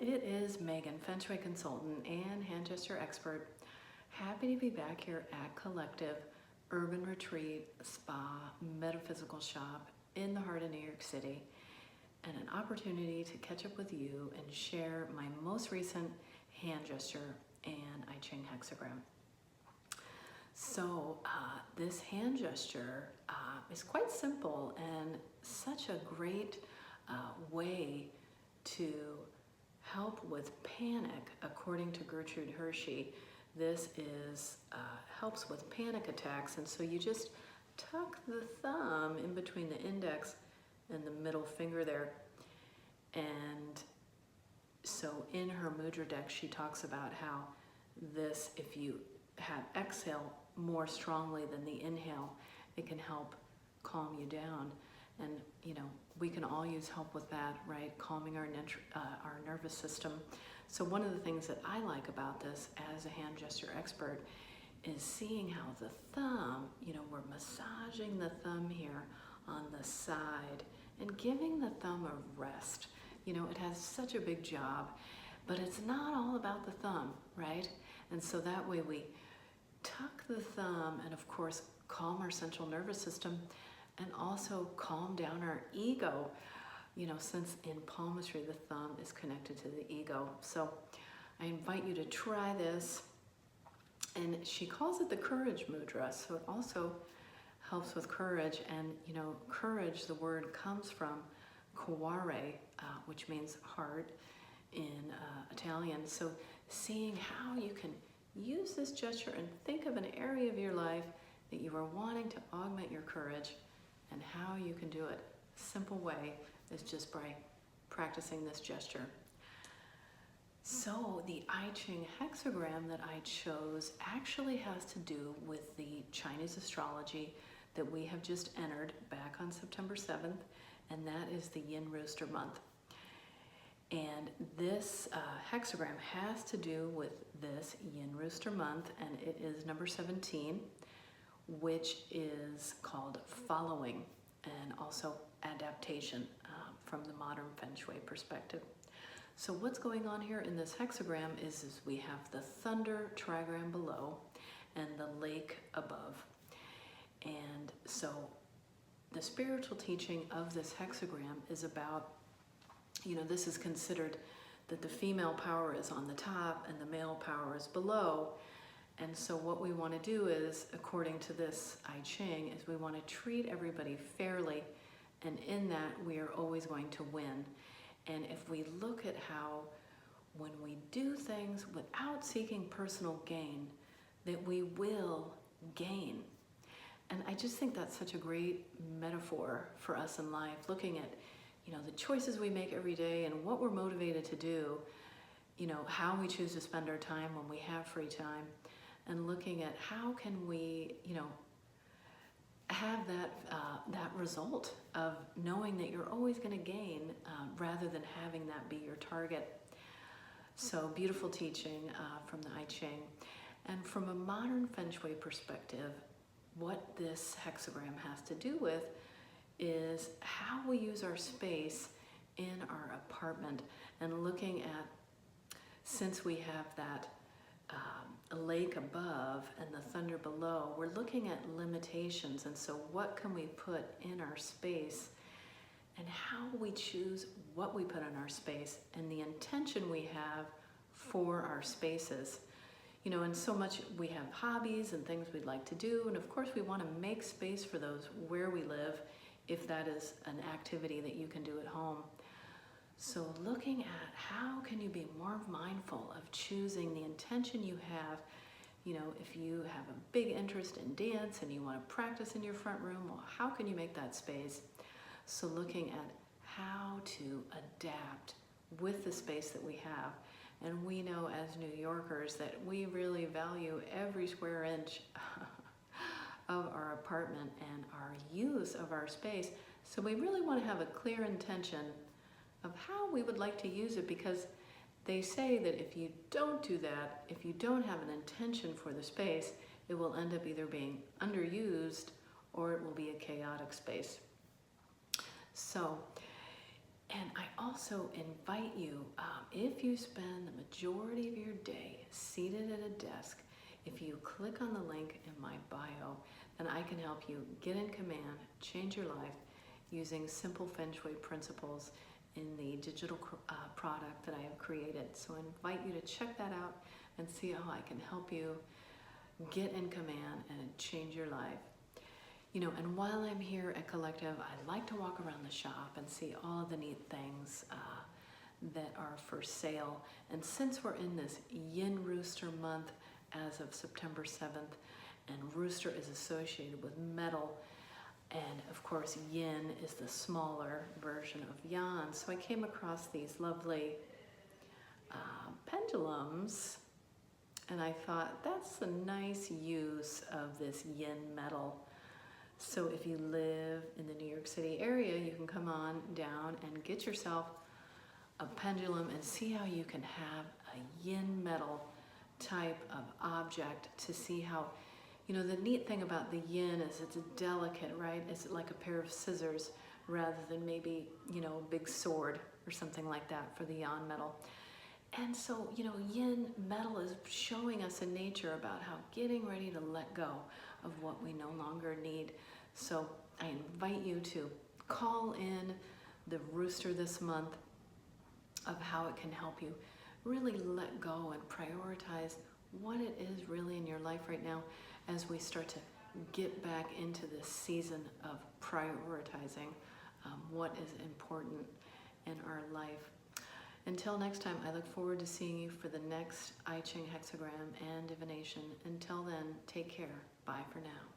It is Megan, Feng Shui consultant and hand gesture expert. Happy to be back here at Collective Urban Retreat Spa Metaphysical Shop in the heart of New York City, and an opportunity to catch up with you and share my most recent hand gesture and I Ching hexagram. So this hand gesture is quite simple and such a great way to help with panic. According to Gertrude Hershey, this helps with panic attacks, and so you just tuck the thumb in between the index and the middle finger there. And so in her mudra deck, she talks about how this, if you have exhale more strongly than the inhale, it can help calm you down. And you know, we can all use help with that, right? Calming our nervous system. So one of the things that I like about this as a hand gesture expert is seeing how the thumb, you know, we're massaging the thumb here on the side and giving the thumb a rest. You know, it has such a big job, but it's not all about the thumb, right? And so that way we tuck the thumb and of course calm our central nervous system and also calm down our ego, you know, since in palmistry the thumb is connected to the ego. So I invite you to try this. And she calls it the courage mudra, so it also helps with courage. And you know, courage, the word comes from cuore, which means heart in Italian. So seeing how you can use this gesture and think of an area of your life that you are wanting to augment your courage, and how you can do it. Simple way is just by practicing this gesture. So the I Ching hexagram that I chose actually has to do with the Chinese astrology that we have just entered back on September 7th, and that is the Yin Rooster month. And this hexagram has to do with this Yin Rooster month, and it is number 17, which is called following and also adaptation from the modern Feng Shui perspective. So what's going on here in this hexagram is we have the thunder trigram below and the lake above. And so the spiritual teaching of this hexagram is about, you know, this is considered that the female power is on the top and the male power is below. And so what we want to do is, according to this I Ching, is we want to treat everybody fairly, and in that we are always going to win. And if we look at how when we do things without seeking personal gain, that we will gain. And I just think that's such a great metaphor for us in life, looking at, you know, the choices we make every day and what we're motivated to do, you know, how we choose to spend our time when we have free time, and looking at how can we, you know, have that result of knowing that you're always going to gain rather than having that be your target. So beautiful teaching from the I Ching. And from a modern Feng Shui perspective, what this hexagram has to do with is how we use our space in our apartment, and looking at, since we have that lake above and the thunder below, we're looking at limitations. And so what can we put in our space, and how we choose what we put in our space, and the intention we have for our spaces. You know, and so much we have hobbies and things we'd like to do, and of course we want to make space for those where we live, if that is an activity that you can do at home. So looking at how can you be more mindful of choosing the intention you have. You know, if you have a big interest in dance and you want to practice in your front room, well, how can you make that space? So looking at how to adapt with the space that we have. And we know as New Yorkers that we really value every square inch of our apartment and our use of our space. So we really want to have a clear intention of how we would like to use it, because they say that if you don't do that, if you don't have an intention for the space, it will end up either being underused or it will be a chaotic space. So And I also invite you, if you spend the majority of your day seated at a desk, if you click on the link in my bio, then I can help you get in command, change your life using simple Feng Shui principles in the digital product that I have created. So I invite you to check that out and see how I can help you get in command and change your life. You know, and while I'm here at Collective, I like to walk around the shop and see all the neat things that are for sale. And since we're in this Yin Rooster month as of September 7th, and Rooster is associated with metal, and of course Yin is the smaller version of Yan. So I came across these lovely pendulums, and I thought that's a nice use of this Yin metal. So if you live in the New York City area, you can come on down and get yourself a pendulum and see how you can have a Yin metal type of object to see how, you know, the neat thing about the Yin is it's delicate, right? It's like a pair of scissors rather than maybe, you know, a big sword or something like that for the Yan metal. And so, you know, Yin metal is showing us in nature about how getting ready to let go of what we no longer need. So I invite you to call in the Rooster this month of how it can help you really let go and prioritize what it is really in your life right now as we start to get back into this season of prioritizing what is important in our life. Until next time, I look forward to seeing you for the next I Ching hexagram and divination. Until then, take care. Bye for now.